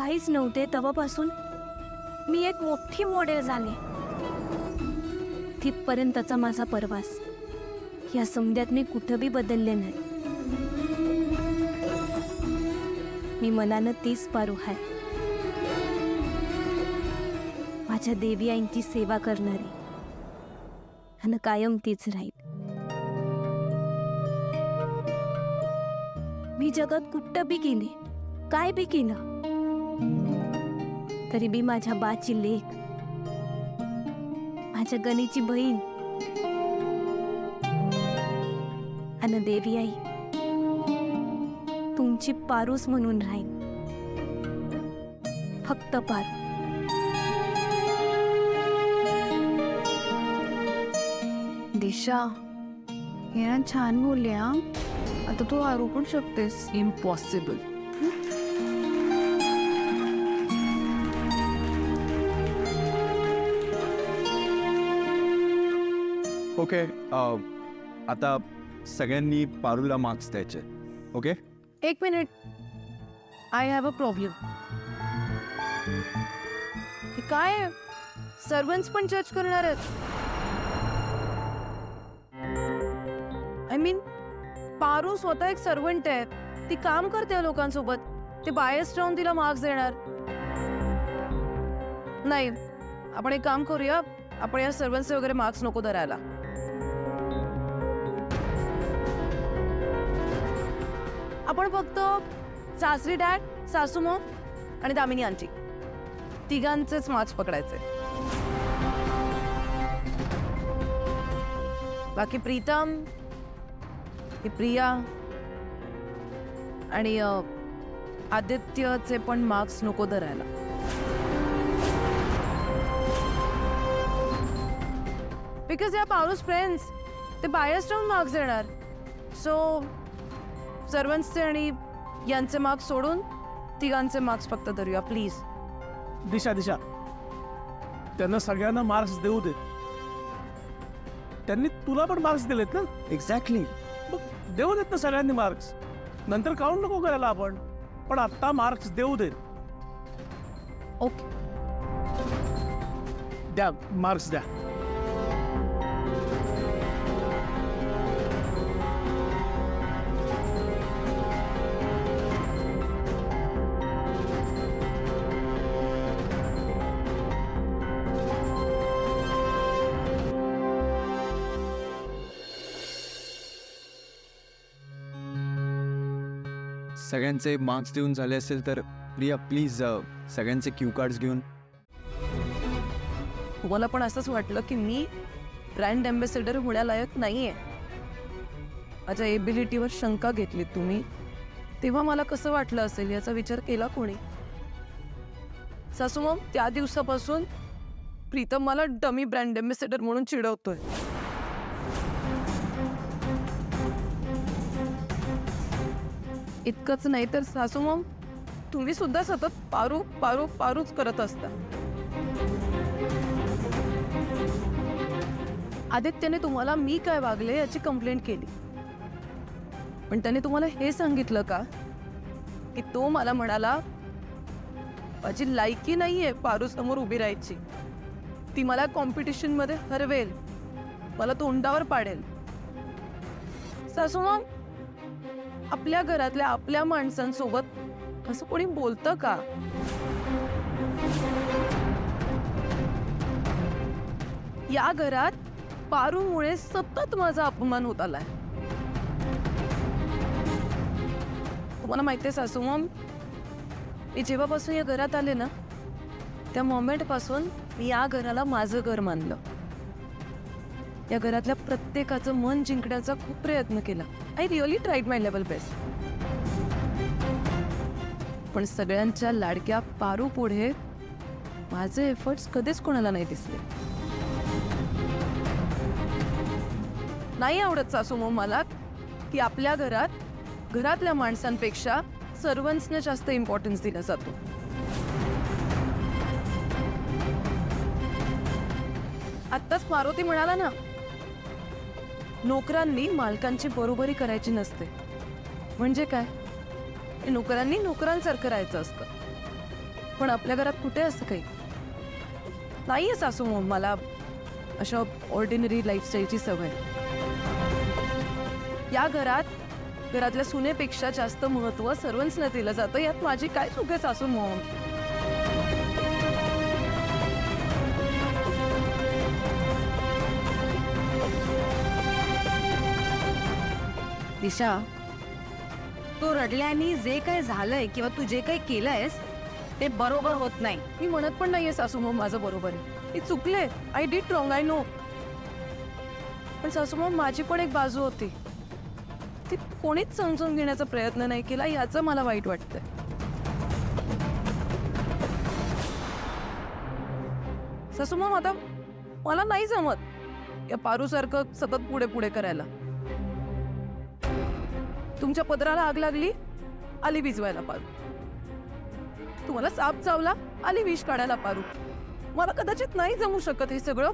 काहीच नव्हते तेव्हापासून मी एक मोठी मॉडेल झाले. तिथपर्यंतचा माझा प्रवास. या समध्यात मी कुठं बी बदलले नाही. मी मनानं तीच पारू आहे. माझ्या देवी आईंची सेवा करणारी आणि कायम तीच राहील. मी जगात कुठं बी गेले, काय बी केलं, तरी बी माझ्या बाची लेक, माझ्या गणीची बहीण आणि देवी आई तुमची पारूस म्हणून राहील. फक्त पारू. दिशा, हे ना छान बोलली हा. आता तू हरू पण शकतेस. इम्पॉसिबल. ओके, आता सगळ्यांनी पारूला मार्क्स द्यायचे. ओके, एक minute. I have a problem. काय सर्वंट्स पण जज करणार आहेत? आय मीन, पारू स्वतः एक सर्वंट आहे. ती काम करते लोकांसोबत. ते बायस राहून तिला मार्क्स देणार नाही. आपण एक काम करूया, आपण या सर्वंट्सचे वगैरे मार्क्स नको धरायला. आपण फक्त सासरी डॅड, सासू मॉम आणि दामिनी आंटी तिघांचेच मार्क्स पकडायचे. बाकी प्रीतम, ही प्रिया आणि आदित्यचे पण मार्क्स नको धरायला. बिकॉज या पारूस फ्रेंड्स ते बायस राहून मार्क्स देणार. सो सर्वंट्सचे आणि यांचे मार्क्स सोडून तिघांचे मार्क्स फक्त धरूया प्लीज. दिशा दिशा, त्यांना सगळ्यांना मार्क्स देऊ दे. त्यांनी तुला पण मार्क्स दिलेत ना. एक्झॅक्टली. मग देऊ देत ना सगळ्यांनी मार्क्स. नंतर काउंट नको करायला आपण, पण आत्ता मार्क्स देऊ देत. ओके, द्या मार्क्स द्या. सगळ्यांचे मार्क्स देऊन झाले असेल तर प्रिया प्लीज सगळ्यांचे क्यू कार्ड्स घेऊन. तुम्हाला पण असंच वाटलं की मी ब्रँड अँबॅसेडर होण्यालायक नाहीये? माझ्या एबिलिटीवर शंका घेतली तुम्ही, तेव्हा मला कसं वाटलं असेल याचा विचार केला कोणी? सासू मॉम, त्या दिवसापासून प्रीतम मला डमी ब्रँड अँबॅसेडर म्हणून चिडवतोय. इतकंच नाही तर सासू मॉम, तुम्ही सुद्धा सतत पारू पारू पारूच करत असता. आदित्यने तुम्हाला मी काय वागले याची कंप्लेंट केली, पण त्याने तुम्हाला हे सांगितलं का की तो मला म्हणाला माझी लायकी नाहीये पारू समोर उभी राहायची, ती मला कॉम्पिटिशन मध्ये हरवेल, मला तोंडावर पाडेल. सासू मॉम, आपल्या घरातल्या आपल्या माणसांसोबत असं कोणी बोलतं का? या घरात पारूमुळे सतत माझा अपमान होत आलाय. तुम्हाला माहितीये सासू मॉम, मी जेव्हापासून या घरात आले ना, त्या मोमेंट पासून मी या घराला माझं घर मानलं. या घरातल्या प्रत्येकाचं मन जिंकण्याचा खूप प्रयत्न केला. I really tried my level best. पण सगळ्यांच्या लाडक्या पारू पुढे माझे एफर्ट्स कधीच कोणाला नाही दिसले. नाही आवडत सासू मॉम मला की आपल्या घरातल्या माणसांपेक्षा सर्वंट्सने जास्त इम्पॉर्टन्स दिला जातो. आत्ताच मारुती म्हणाला ना, नोकरांनी मालकांची बरोबरी करायची नसते. म्हणजे काय? नोकरांनी नोकरांसारखं राहायचं असतं. पण आपल्या घरात कुठे असं काही नाहीये सासू मला अशा ऑर्डिनरी लाईफस्टाईलची सवय. या घरातल्या सुनेपेक्षा जास्त महत्व सर्वंट्सना दिलं जातं. यात माझी काय चूक आहे सासू मॉम? दिशा, तू रडल्याने जे काही झालंय किंवा तू जे काही केलंयस ते बरोबर होत नाही. मी म्हणत पण नाहीये सासू मॉम माझं बरोबर आहे. मी चुकले. I did wrong, I know. पण सासू मॉम माझी पण एक बाजू होती. ती कोणीच समजून घेण्याचा प्रयत्न नाही केला. याचं मला वाईट वाटतंय. सासू मॉम आता मला नाही जमत या पारूसारखं सतत पुढे पुढे करायला. तुमच्या पदराला आग लागली, आली भिजवायला पारू. तुम्हाला साप चावला, आली विष काढायला पारू. मला कदाचित नाही जमू शकत हे सगळं.